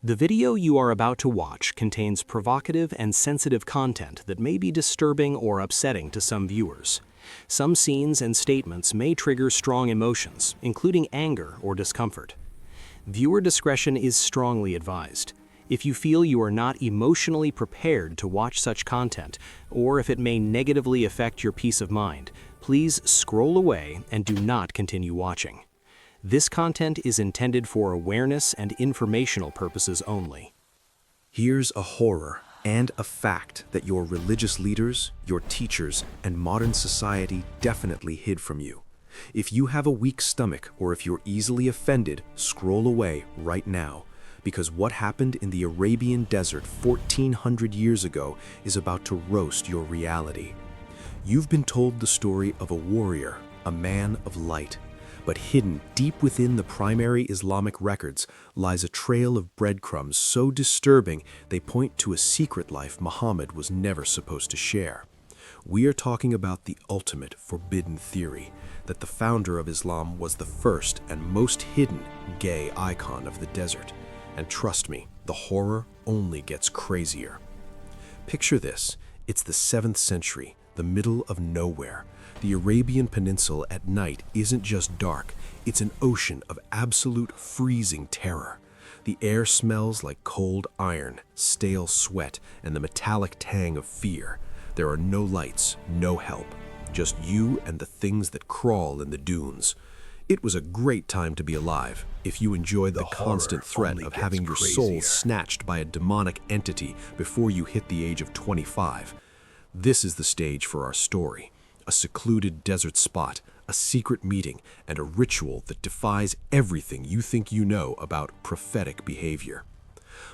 The video you are about to watch contains provocative and sensitive content that may be disturbing or upsetting to some viewers. Some scenes and statements may trigger strong emotions, including anger or discomfort. Viewer discretion is strongly advised. If you feel you are not emotionally prepared to watch such content, or if it may negatively affect your peace of mind, please scroll away and do not continue watching. This content is intended for awareness and informational purposes only. Here's a horror and a fact that your religious leaders, your teachers, and modern society definitely hid from you. If you have a weak stomach or if you're easily offended, scroll away right now, because what happened in the Arabian desert 1400 years ago is about to roast your reality. You've been told the story of a warrior, a man of light. But hidden deep within the primary Islamic records lies a trail of breadcrumbs so disturbing they point to a secret life Muhammad was never supposed to share. We are talking about the ultimate forbidden theory, that the founder of Islam was the first and most hidden gay icon of the desert. And trust me, the horror only gets crazier. Picture this, it's the 7th century, the middle of nowhere. The Arabian Peninsula at night isn't just dark, it's an ocean of absolute freezing terror. The air smells like cold iron, stale sweat, and the metallic tang of fear. There are no lights, no help, just you and the things that crawl in the dunes. It was a great time to be alive if you enjoyed the constant threat of having your soul snatched by a demonic entity before you hit the age of 25. This is the stage for our story. A secluded desert spot, a secret meeting, and a ritual that defies everything you think you know about prophetic behavior.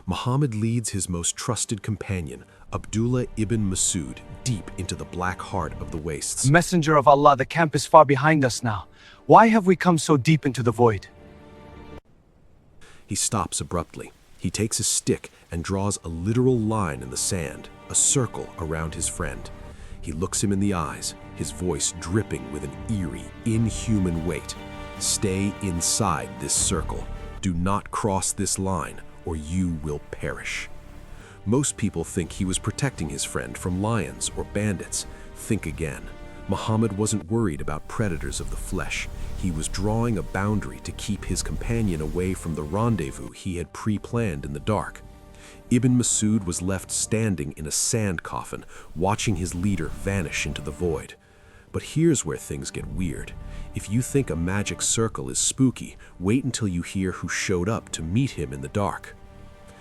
Muhammad leads his most trusted companion, Abdullah ibn Masud, deep into the black heart of the wastes. Messenger of Allah, the camp is far behind us now. Why have we come so deep into the void? He stops abruptly. He takes his stick and draws a literal line in the sand, a circle around his friend. He looks him in the eyes, his voice dripping with an eerie, inhuman weight. Stay inside this circle. Do not cross this line, or you will perish. Most people think he was protecting his friend from lions or bandits. Think again. Muhammad wasn't worried about predators of the flesh. He was drawing a boundary to keep his companion away from the rendezvous he had pre-planned in the dark. Ibn Masud was left standing in a sand coffin, watching his leader vanish into the void. But here's where things get weird. If you think a magic circle is spooky, wait until you hear who showed up to meet him in the dark.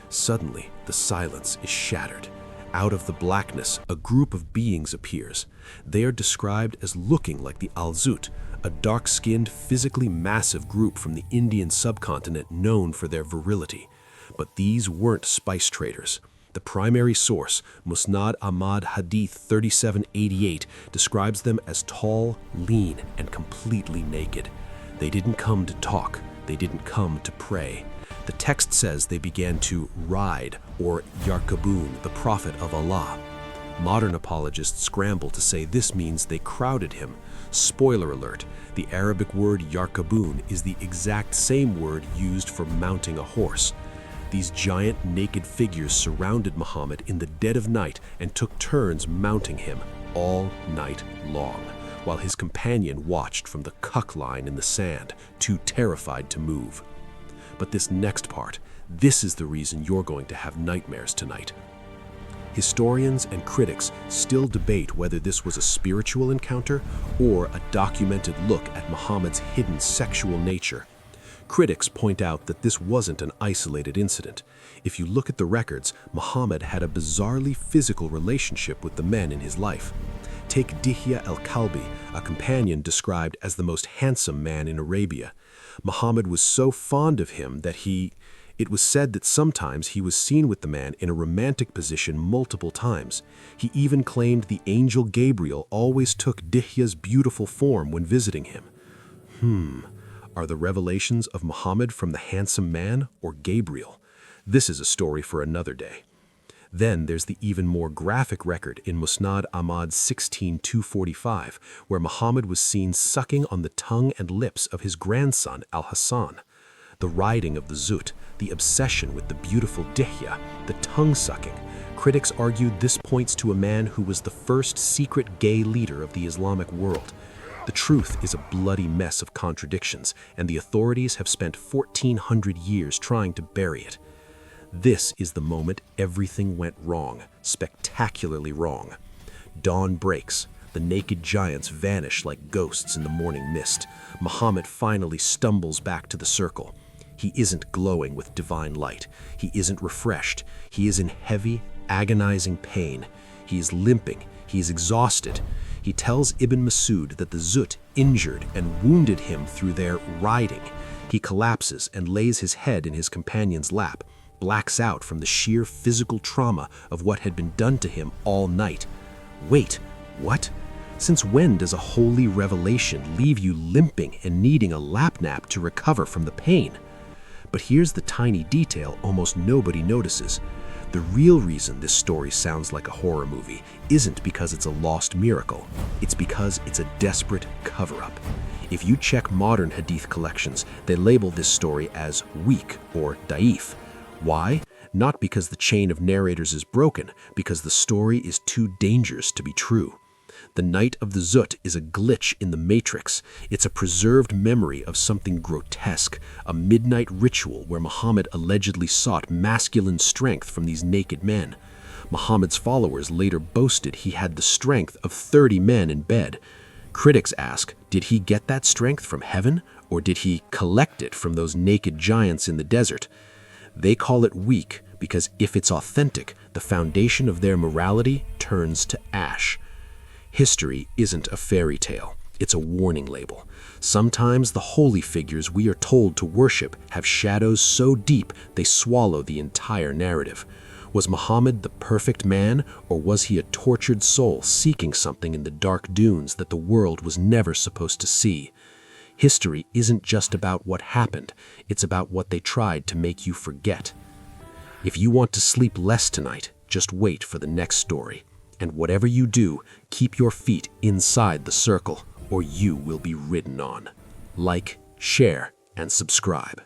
Suddenly, the silence is shattered. Out of the blackness, a group of beings appears. They are described as looking like the Al-Zutt, a dark-skinned, physically massive group from the Indian subcontinent known for their virility. But these weren't spice traders. The primary source, Musnad Ahmad Hadith 3788, describes them as tall, lean, and completely naked. They didn't come to talk. They didn't come to pray. The text says they began to ride, or yarkabun, the prophet of Allah. Modern apologists scramble to say this means they crowded him. Spoiler alert, the Arabic word yarkabun is the exact same word used for mounting a horse. These giant naked figures surrounded Muhammad in the dead of night and took turns mounting him all night long, while his companion watched from the cuck line in the sand, too terrified to move. But this next part, this is the reason you're going to have nightmares tonight. Historians and critics still debate whether this was a spiritual encounter or a documented look at Muhammad's hidden sexual nature. Critics point out that this wasn't an isolated incident. If you look at the records, Muhammad had a bizarrely physical relationship with the men in his life. Take Dihya al-Kalbi, a companion described as the most handsome man in Arabia. Muhammad was so fond of him that it was said that sometimes he was seen with the man in a romantic position multiple times. He even claimed the angel Gabriel always took Dihya's beautiful form when visiting him. Are the revelations of Muhammad from the handsome man or Gabriel? This is a story for another day. Then there's the even more graphic record in Musnad Ahmad 16-245, where Muhammad was seen sucking on the tongue and lips of his grandson Al-Hassan. The riding of the Zutt, the obsession with the beautiful Dihya, the tongue-sucking. Critics argued this points to a man who was the first secret gay leader of the Islamic world. The truth is a bloody mess of contradictions, and the authorities have spent 1,400 years trying to bury it. This is the moment everything went wrong, spectacularly wrong. Dawn breaks. The naked giants vanish like ghosts in the morning mist. Muhammad finally stumbles back to the circle. He isn't glowing with divine light. He isn't refreshed. He is in heavy, agonizing pain. He is limping. He is exhausted. He tells Ibn Masud that the Zutt injured and wounded him through their riding. He collapses and lays his head in his companion's lap, blacks out from the sheer physical trauma of what had been done to him all night. Wait, what? Since when does a holy revelation leave you limping and needing a lap nap to recover from the pain? But here's the tiny detail almost nobody notices. The real reason this story sounds like a horror movie isn't because it's a lost miracle. It's because it's a desperate cover-up. If you check modern Hadith collections, they label this story as weak or da'if. Why? Not because the chain of narrators is broken, because the story is too dangerous to be true. The Night of the Zutt is a glitch in the matrix. It's a preserved memory of something grotesque, a midnight ritual where Muhammad allegedly sought masculine strength from these naked men. Muhammad's followers later boasted he had the strength of 30 men in bed. Critics ask, did he get that strength from heaven, or did he collect it from those naked giants in the desert? They call it weak because if it's authentic, the foundation of their morality turns to ash. History isn't a fairy tale, it's a warning label. Sometimes the holy figures we are told to worship have shadows so deep they swallow the entire narrative. Was Muhammad the perfect man, or was he a tortured soul seeking something in the dark dunes that the world was never supposed to see? History isn't just about what happened, it's about what they tried to make you forget. If you want to sleep less tonight, just wait for the next story. And whatever you do, keep your feet inside the circle, or you will be ridden on. Like, share, and subscribe.